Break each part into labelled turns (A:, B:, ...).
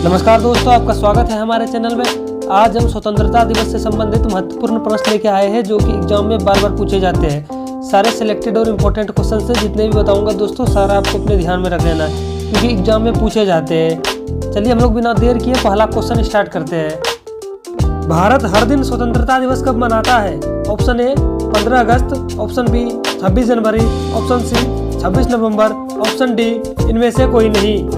A: नमस्कार दोस्तों, आपका स्वागत है हमारे चैनल में। आज हम स्वतंत्रता दिवस से संबंधित महत्वपूर्ण प्रश्न लेके आए हैं जो कि एग्जाम में बार बार पूछे जाते हैं। सारे सिलेक्टेड और इम्पोर्टेंट क्वेश्चन से जितने भी बताऊंगा दोस्तों, सारा आपको अपने ध्यान में रख लेना है क्योंकि एग्जाम में पूछे जाते हैं। चलिए हम लोग बिना देर किए पहला क्वेश्चन स्टार्ट करते हैं। भारत हर दिन स्वतंत्रता दिवस कब मनाता है? ऑप्शन ए 15 अगस्त, ऑप्शन बी 26 जनवरी, ऑप्शन सी 26 नवंबर, ऑप्शन डी इनमें से कोई नहीं।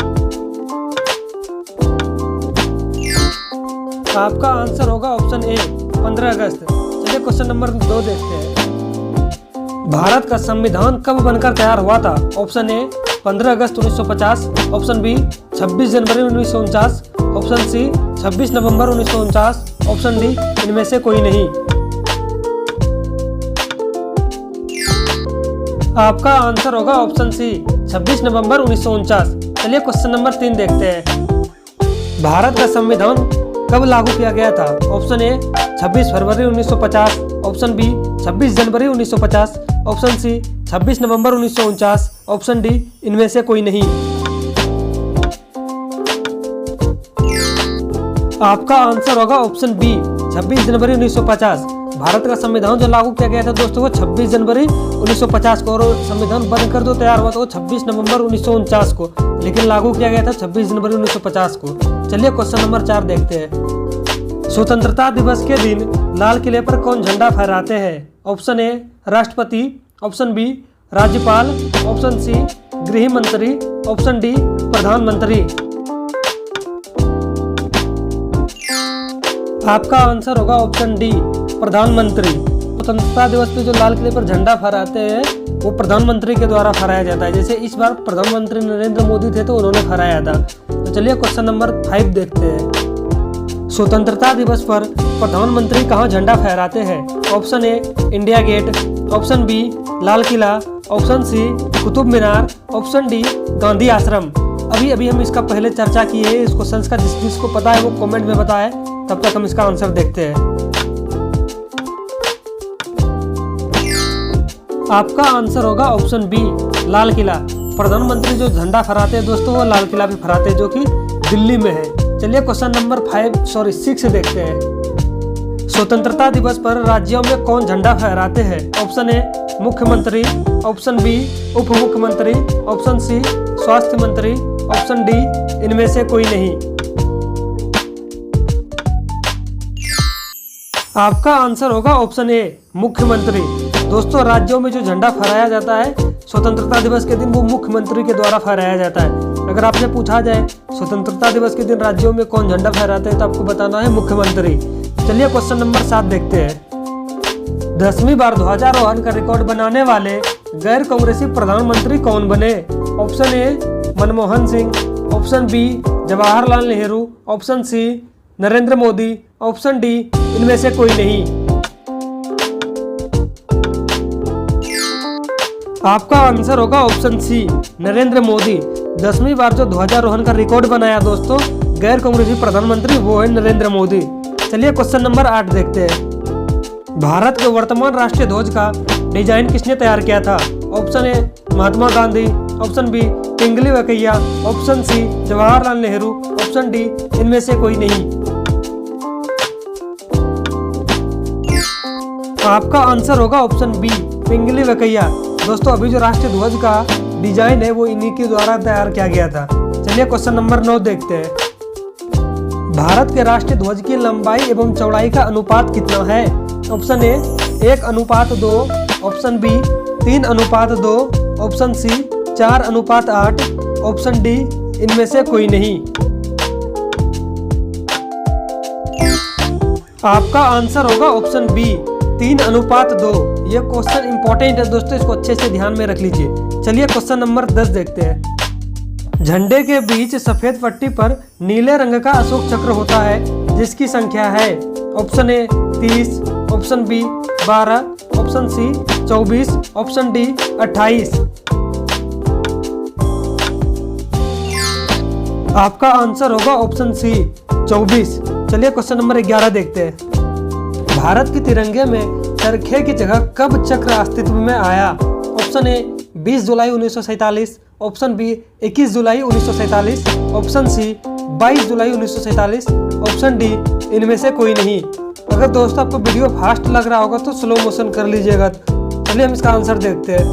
A: आपका आंसर होगा ऑप्शन ए 15 अगस्त। चलिए क्वेश्चन नंबर 2 देखते हैं। भारत का संविधान कब बनकर तैयार हुआ था? ऑप्शन ए 15 अगस्त 1950, ऑप्शन बी 26 जनवरी 1949, ऑप्शन सी 26 नवंबर 1949, ऑप्शन डी इनमें से कोई नहीं। आपका आंसर होगा ऑप्शन सी 26 नवंबर 1949। चलिए क्वेश्चन नंबर 3 देखते हैं। भारत का संविधान कब लागू किया गया था? ऑप्शन ए 26 फरवरी 1950, ऑप्शन बी 26 जनवरी 1950, ऑप्शन सी 26 नवंबर 1949, ऑप्शन डी इनमें से कोई नहीं। आपका आंसर होगा ऑप्शन बी 26 जनवरी 1950। भारत का संविधान जो लागू किया गया था दोस्तों वो 26 जनवरी 1950 को, और संविधान बनकर जो तैयार हुआ था वो 26 नवंबर 1949 को, लेकिन लागू किया गया था 26 जनवरी 1950 को। चलिए क्वेश्चन नंबर 4 देखते हैं। स्वतंत्रता दिवस के दिन लाल किले पर कौन झंडा फहराते हैं? ऑप्शन ए राष्ट्रपति, ऑप्शन बी राज्यपाल, ऑप्शन सी गृह मंत्री, ऑप्शन डी प्रधानमंत्री। आपका आंसर होगा ऑप्शन डी प्रधानमंत्री। स्वतंत्रता दिवस पे जो लाल किले पर झंडा फहराते हैं वो प्रधानमंत्री के द्वारा फहराया जाता है। जैसे इस बार प्रधानमंत्री नरेंद्र मोदी थे तो उन्होंने फहराया था। तो चलिए क्वेश्चन नंबर 5 देखते हैं। स्वतंत्रता दिवस पर प्रधानमंत्री कहाँ झंडा फहराते हैं? Option A India Gate, option B Lal Qila, option C Qutub Minar, option D Gandhi Ashram. अभी हम इसका पहले चर्चा किए हैं इस क्वेश्चन का। जिसको पता है वो कमेंट में बताए, तब तक हम इसका आंसर देखते हैं। आपका आंसर होगा ऑप्शन बी लाल किला। प्रधानमंत्री जो झंडा फहराते हैं दोस्तों वो लाल किला भी फहराते हैं जो कि दिल्ली में है। चलिए क्वेश्चन नंबर 6 देखते हैं। स्वतंत्रता दिवस पर राज्यों में कौन झंडा फहराते हैं? ऑप्शन ए मुख्यमंत्री, ऑप्शन बी उप मुख्यमंत्री, ऑप्शन सी स्वास्थ्य मंत्री, ऑप्शन डी इनमें से कोई नहीं। आपका आंसर होगा ऑप्शन ए मुख्यमंत्री। दोस्तों राज्यों में जो झंडा फहराया जाता है स्वतंत्रता दिवस के दिन वो मुख्यमंत्री के द्वारा फहराया जाता है। अगर आपसे पूछा जाए स्वतंत्रता दिवस के दिन राज्यों में कौन झंडा फहराते हैं तो आपको बताना है मुख्यमंत्री। चलिए क्वेश्चन नंबर 7 देखते हैं। 10वीं बार ध्वजारोहण का रिकॉर्ड बनाने वाले गैर कांग्रेसी प्रधानमंत्री कौन बने? Option A Manmohan Singh, option B Jawaharlal Nehru, option C Narendra Modi, option D इनमें से कोई नहीं। आपका आंसर होगा ऑप्शन सी नरेंद्र मोदी। 10वीं बार जो ध्वजारोहण का रिकॉर्ड बनाया दोस्तों गैर कांग्रेसी प्रधानमंत्री वो है नरेंद्र मोदी। चलिए क्वेश्चन नंबर 8 देखते हैं। भारत के वर्तमान राष्ट्रीय ध्वज का डिजाइन किसने तैयार किया था? Option A Mahatma Gandhi, option B Pingali Venkayya, option C Jawaharlal Nehru, option D इनमें से कोई नहीं। आपका आंसर होगा ऑप्शन बी पिंगली वेंकैया। दोस्तों अभी जो राष्ट्रीय ध्वज का डिजाइन है वो इन्हीं के द्वारा तैयार किया गया था। चलिए क्वेश्चन नंबर 9 देखते हैं। भारत के राष्ट्रीय ध्वज की लंबाई एवं चौड़ाई का अनुपात कितना है? Option A 1:2, option B 3:2, option C 4:8, option D इनमें से कोई नहीं। आपका आंसर होगा ऑप्शन बी 3:2। ये क्वेश्चन इंपॉर्टेंट है दोस्तों, इसको अच्छे से ध्यान में रख लीजिए। चलिए क्वेश्चन नंबर 10 देखते हैं। झंडे के बीच सफेद पट्टी पर नीले रंग का अशोक चक्र होता है जिसकी संख्या है? Option A 30, option B 12, option C 24, option D 28। आपका आंसर होगा ऑप्शन सी 24। चलिए क्वेश्चन नंबर 11 देखते हैं। भारत के तिरंगे में चरखे की जगह कब चक्र अस्तित्व में आया? ऑप्शन ए 20 जुलाई 1947, ऑप्शन बी 21 जुलाई 1947, ऑप्शन सी 22 जुलाई 1947, ऑप्शन डी इनमें से कोई नहीं। अगर दोस्तों आपको वीडियो फास्ट लग रहा होगा तो स्लो मोशन कर लीजिएगा। चलिए हम इसका आंसर देखते हैं।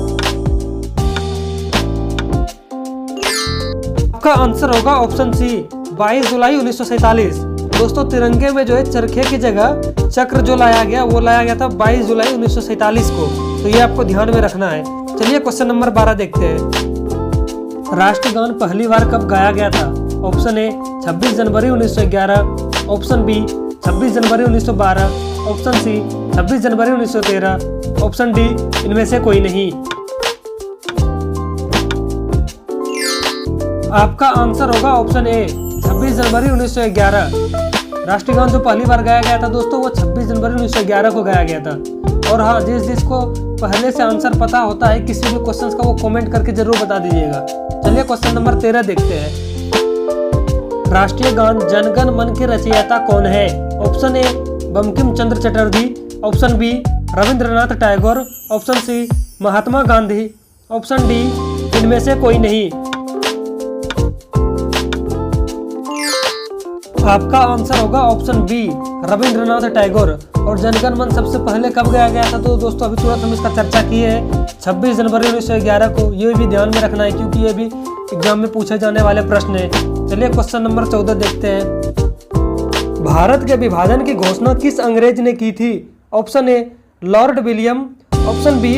A: आपका आंसर होगा ऑप्शन सी 22 जुलाई 1947। दोस्तों तिरंगे में जो है चरखे की जगह चक्र जो लाया गया वो लाया गया था 22 जुलाई 1947 को, तो ये आपको ध्यान में रखना है। चलिए क्वेश्चन नंबर 12 देखते हैं। राष्ट्रगान पहली बार कब गाया गया था? ऑप्शन ए 26 जनवरी 1911, ऑप्शन बी 26 जनवरी 1912, ऑप्शन सी 26 जनवरी 1913, ऑप्शन डी इनमें से कोई नहीं। आपका आंसर होगा ऑप्शन ए 26 जनवरी 1911। राष्ट्रगान जो पहली बार गाया गया था दोस्तों वो 26 जनवरी 1911 को गाया गया था। और हाँ, जिसको पहले से आंसर पता होता है किसी भी क्वेश्चन का वो कमेंट करके जरूर बता दीजिएगा। चलिए क्वेश्चन नंबर 13 देखते हैं। राष्ट्रीय गान जनगण मन के रचयिता कौन है? Option A Bankim Chandra Chatterjee, option B Rabindranath Tagore, option C Mahatma Gandhi, option D इनमें से कोई नहीं। आपका आंसर होगा ऑप्शन बी रविंद्रनाथ टैगोर। और जनगण मन सबसे पहले कब गाया गया था? तो दोस्तों अभी तुरंत हम इसका चर्चा किए हैं 26 जनवरी 1911 को। ये भी ध्यान में रखना है क्योंकि ये भी एग्जाम में पूछे जाने वाले प्रश्न है। चलिए क्वेश्चन नंबर 14 देखते हैं। भारत के विभाजन की घोषणा किस अंग्रेज ने की थी? Option A lord William, option B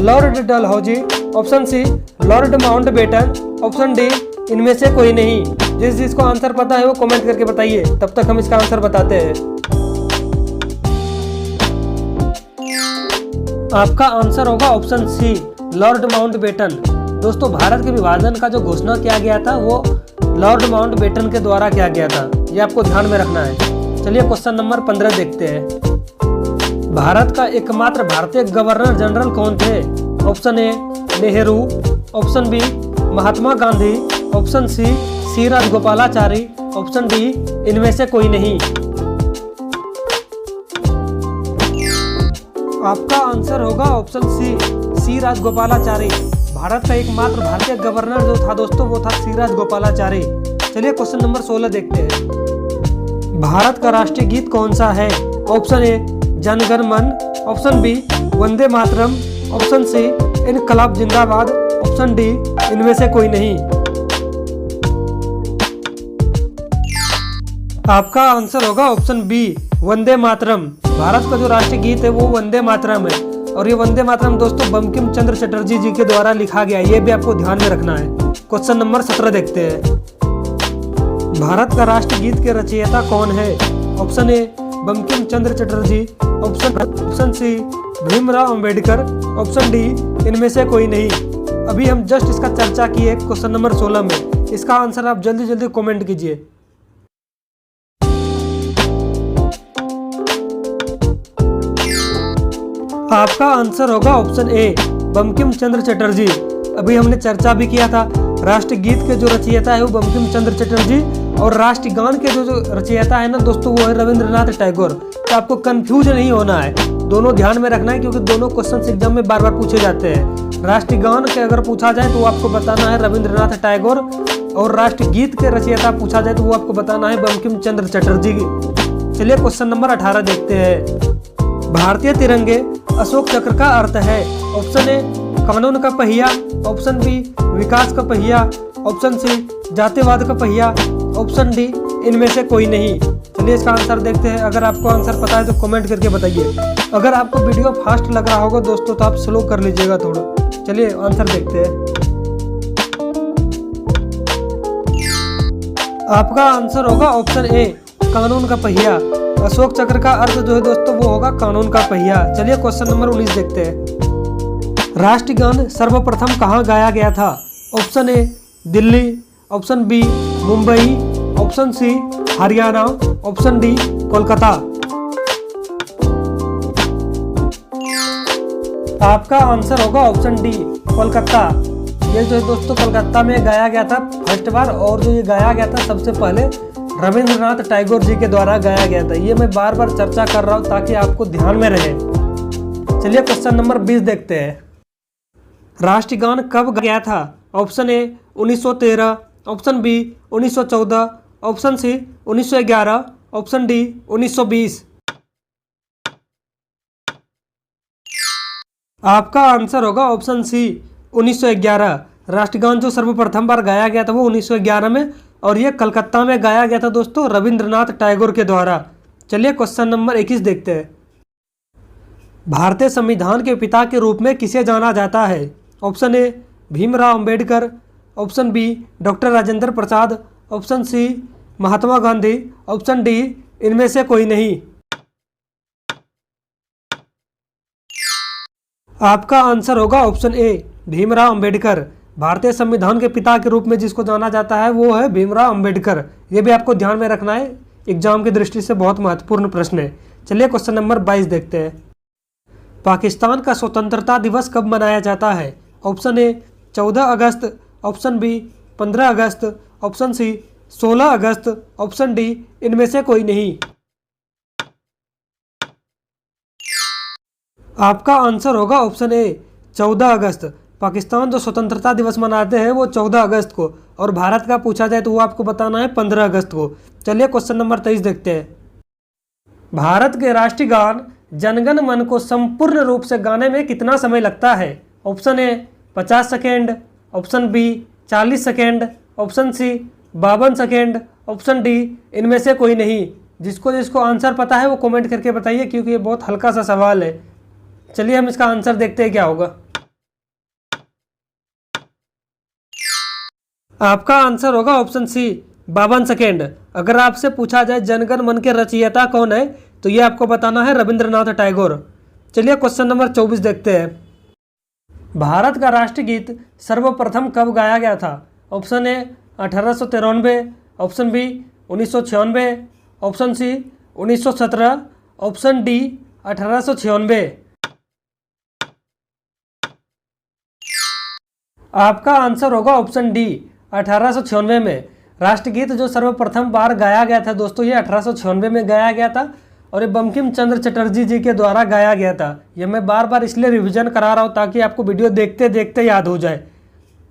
A: lord Dalhousie, option C lord Mountbatten, option D इनमें से कोई नहीं। जिसको आंसर पता है वो कमेंट करके बताइए, तब तक हम इसका आंसर बताते हैं। आपका आंसर होगा ऑप्शन सी लॉर्ड माउंटबेटन। दोस्तों भारत के विभाजन का जो घोषणा किया गया था वो लॉर्ड माउंटबेटन के द्वारा किया गया था, ये आपको ध्यान में रखना है। चलिए क्वेश्चन नंबर 15 देखते हैं। भारत का एकमात्र भारतीय गवर्नर जनरल कौन थे? Option A Nehru, option B Mahatma Gandhi, option C Rajagopalachari, option D इनमें से कोई नहीं। आपका आंसर होगा ऑप्शन सी राजगोपालाचारी। भारत का एकमात्र भारतीय गवर्नर जो था दोस्तों वो था सी राजगोपालाचारी। चलिए क्वेश्चन नंबर 16 देखते हैं। भारत का राष्ट्रीय गीत कौन सा है? ऑप्शन ए जनगण मन, option B Vande Mataram, option C इनकलाब जिंदाबाद, ऑप्शन डी इनमें से कोई नहीं। आपका आंसर होगा ऑप्शन बी वंदे मातरम। भारत का जो राष्ट्रीय गीत है वो वंदे मातरम है। और ये वंदे मातरम दोस्तों बंकिम चंद्र चटर्जी जी के द्वारा लिखा गया है, ये भी आपको ध्यान में रखना है। क्वेश्चन नंबर 17 देखते हैं। भारत का राष्ट्रीय गीत के रचयिता कौन है? Option A Bankim Chandra Chatterjee, option C Bhimrao Ambedkar, option D इनमें से कोई नहीं। अभी हम जस्ट इसका चर्चा किए क्वेश्चन नंबर 16 में। इसका आंसर आप जल्दी जल्दी कमेंट कीजिए। आपका आंसर होगा ऑप्शन ए बंकिम चंद्र चटर्जी। अभी हमने चर्चा भी किया था, राष्ट्रीय गीत के जो रचयिता है वो बंकिम चंद्र चटर्जी और राष्ट्रीय गान के जो रचयिता है ना दोस्तों वो है रविंद्रनाथ टैगोर। तो आपको कंफ्यूज नहीं होना है, दोनों ध्यान में रखना है क्योंकि दोनों क्वेश्चन एग्जाम में बार बार पूछे जाते हैं। राष्ट्रीय गान के अगर पूछा जाए तो वो आपको बताना है रविंद्रनाथ टैगोर, और राष्ट्रीय गीत के रचयिता पूछा जाए तो वो आपको बताना है बंकिम चंद्र चटर्जी। चलिए क्वेश्चन नंबर 18 देखते हैं। भारतीय तिरंगे अशोक चक्र का अर्थ है? ऑप्शन ए कानून का पहिया, ऑप्शन बी विकास का पहिया, ऑप्शन सी जातिवाद का पहिया, ऑप्शन डी इनमें से कोई नहीं। चलिए इसका आंसर देखते हैं। अगर आपको आंसर पता है तो कमेंट करके बताइए। अगर आपको वीडियो फास्ट लग रहा होगा दोस्तों तो आप स्लो कर लीजिएगा थोड़ा। चलिए आंसर देखते हैं। आपका आंसर होगा ऑप्शन ए कानून का पहिया। अशोक चक्र का अर्थ जो है दोस्तों वो होगा कानून का पहिया। चलिए क्वेश्चन नंबर 19 देखते हैं। राष्ट्रीय गान सर्वप्रथम कहाँ गाया गया था? Option A Delhi, option B Mumbai, option C Haryana, option D Kolkata. आपका आंसर होगा ऑप्शन डी कोलकाता। ये जो है दोस्तों कोलकाता में गाया गया था फर्स्ट बार, और जो ये गाया गया था सबसे पहले रविंद्रनाथ टैगोर जी के द्वारा गाया गया था। ये मैं बार बार चर्चा कर रहा हूँ ताकि आपको ध्यान में रहे। चलिए क्वेश्चन नंबर 20 देखते हैं। राष्ट्रीय गान कब गया था? Option A 1913, option B 1914, option C 1911, option D 1920। आपका आंसर होगा ऑप्शन सी 1911। राष्ट्रगान जो सर्वप्रथम बार गाया गया था वो 1911 में, और ये कलकत्ता में गाया गया था दोस्तों रविंद्रनाथ टैगोर के द्वारा। चलिए क्वेश्चन नंबर 21 देखते हैं। भारतीय संविधान के पिता के रूप में किसे जाना जाता है? Option A Bhimrao Ambedkar, option B doctor Rajendra Prasad, option C Mahatma Gandhi, option D इनमें से कोई नहीं। आपका आंसर होगा ऑप्शन ए भीमराव अंबेडकर। भारतीय संविधान के पिता के रूप में जिसको जाना जाता है वो है भीमराव अंबेडकर। ये भी आपको ध्यान में रखना है, एग्जाम की दृष्टि से बहुत महत्वपूर्ण प्रश्न है। चलिए क्वेश्चन नंबर 22 देखते हैं। पाकिस्तान का स्वतंत्रता दिवस कब मनाया जाता है? ऑप्शन ए 14 अगस्त, ऑप्शन बी 15 अगस्त, ऑप्शन सी 16 अगस्त, ऑप्शन डी इनमें से कोई नहीं। आपका आंसर होगा ऑप्शन ए 14 अगस्त। पाकिस्तान जो स्वतंत्रता दिवस मनाते हैं वो 14 अगस्त को, और भारत का पूछा जाए तो वो आपको बताना है 15 अगस्त को। चलिए क्वेश्चन नंबर 23 देखते हैं। भारत के राष्ट्रीय गान जनगण मन को संपूर्ण रूप से गाने में कितना समय लगता है? Option A 50 second, option B 40 second, option C 52 second, option D इनमें से कोई नहीं। जिसको जिसको आंसर पता है वो कमेंट करके बताइए, क्योंकि ये बहुत हल्का सा सवाल है। चलिए हम इसका आंसर देखते हैं क्या होगा। आपका आंसर होगा ऑप्शन सी 52 सेकेंड। अगर आपसे पूछा जाए जनगण मन के रचयिता कौन है तो ये आपको बताना है रविंद्रनाथ टैगोर। चलिए क्वेश्चन नंबर 24 देखते हैं। भारत का राष्ट्रीय गीत सर्वप्रथम कब गाया गया था? Option A 1893, option B 1996, option C 1917, option D 1896। आपका आंसर होगा ऑप्शन डी 1896 में। राष्ट्रगीत जो सर्वप्रथम बार गाया गया था दोस्तों ये 1896 में गाया गया था, और ये बंकिम चंद्र चटर्जी जी के द्वारा गाया गया था। ये मैं बार बार इसलिए रिवीजन करा रहा हूँ ताकि आपको वीडियो देखते देखते याद हो जाए।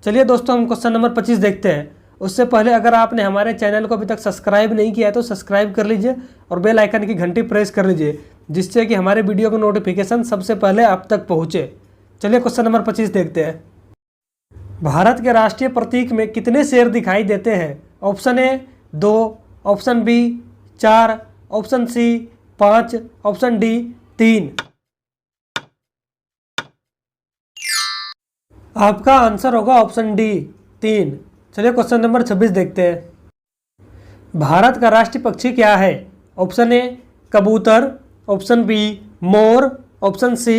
A: चलिए दोस्तों हम क्वेश्चन नंबर 25 देखते हैं। उससे पहले अगर आपने हमारे चैनल को अभी तक सब्सक्राइब नहीं किया है तो सब्सक्राइब कर लीजिए और बेल आइकन की घंटी प्रेस कर लीजिए, जिससे कि हमारे वीडियो का नोटिफिकेशन सबसे पहले आप तक पहुँचे। चलिए क्वेश्चन नंबर 25 देखते हैं। भारत के राष्ट्रीय प्रतीक में कितने शेर दिखाई देते हैं? Option A 2, option B 4, option C 5, option D 3। आपका आंसर होगा ऑप्शन डी 3। चलिए क्वेश्चन नंबर 26 देखते हैं। भारत का राष्ट्रीय पक्षी क्या है? ऑप्शन ए कबूतर, ऑप्शन बी मोर, ऑप्शन सी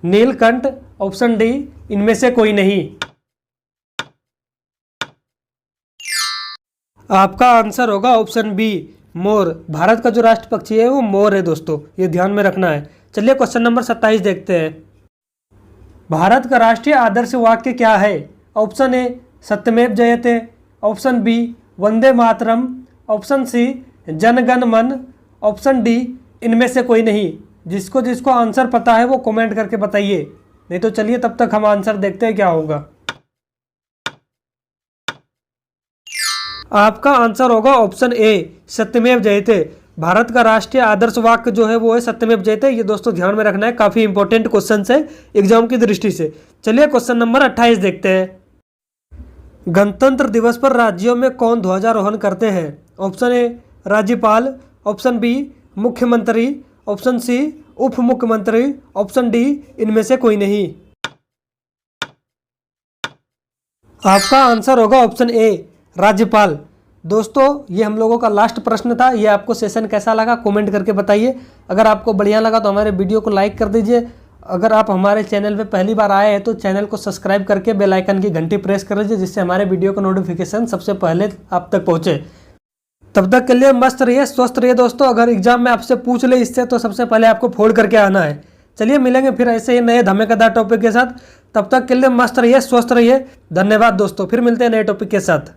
A: नीलकंठ, ऑप्शन डी इनमें से कोई नहीं। आपका आंसर होगा ऑप्शन बी मोर। भारत का जो राष्ट्र पक्षी है वो मोर है दोस्तों, ये ध्यान में रखना है। चलिए क्वेश्चन नंबर 27 देखते हैं। भारत का राष्ट्रीय आदर्श वाक्य क्या है? ऑप्शन ए सत्यमेव जयते, option B Vande Mataram, option C जनगण मन, ऑप्शन डी इनमें से कोई नहीं। जिसको जिसको आंसर पता है वो कमेंट करके बताइए, नहीं तो चलिए तब तक हम आंसर देखते हैं क्या होगा। आपका आंसर होगा ऑप्शन ए सत्यमेव जयते। भारत का राष्ट्रीय आदर्श वाक्य जो है वो है सत्यमेव जयते। ये दोस्तों ध्यान में रखना है, काफी इंपॉर्टेंट क्वेश्चन है एग्जाम की दृष्टि से। चलिए क्वेश्चन नंबर 28 देखते हैं। गणतंत्र दिवस पर राज्यों में कौन ध्वजारोहण करते हैं? ऑप्शन ए राज्यपाल, ऑप्शन बी मुख्यमंत्री, ऑप्शन सी उप मुख्यमंत्री, ऑप्शन डी इनमें से कोई नहीं। आपका आंसर होगा ऑप्शन ए राज्यपाल। दोस्तों ये हम लोगों का लास्ट प्रश्न था। ये आपको सेशन कैसा लगा कमेंट करके बताइए। अगर आपको बढ़िया लगा तो हमारे वीडियो को लाइक कर दीजिए। अगर आप हमारे चैनल पे पहली बार आए हैं तो चैनल को सब्सक्राइब करके बेल आइकन की घंटी प्रेस कर लीजिए, जिससे हमारे वीडियो का नोटिफिकेशन सबसे पहले आप तक पहुँचे। तब तक के लिए मस्त रहिए, स्वस्थ रहिए दोस्तों। अगर एग्जाम में आपसे पूछ ले इससे तो सबसे पहले आपको फोड़ करके आना है। चलिए मिलेंगे फिर ऐसे ही नए धमाकेदार टॉपिक के साथ। तब तक के लिए मस्त रहिए, स्वस्थ रहिए। धन्यवाद दोस्तों, फिर मिलते हैं नए टॉपिक के साथ।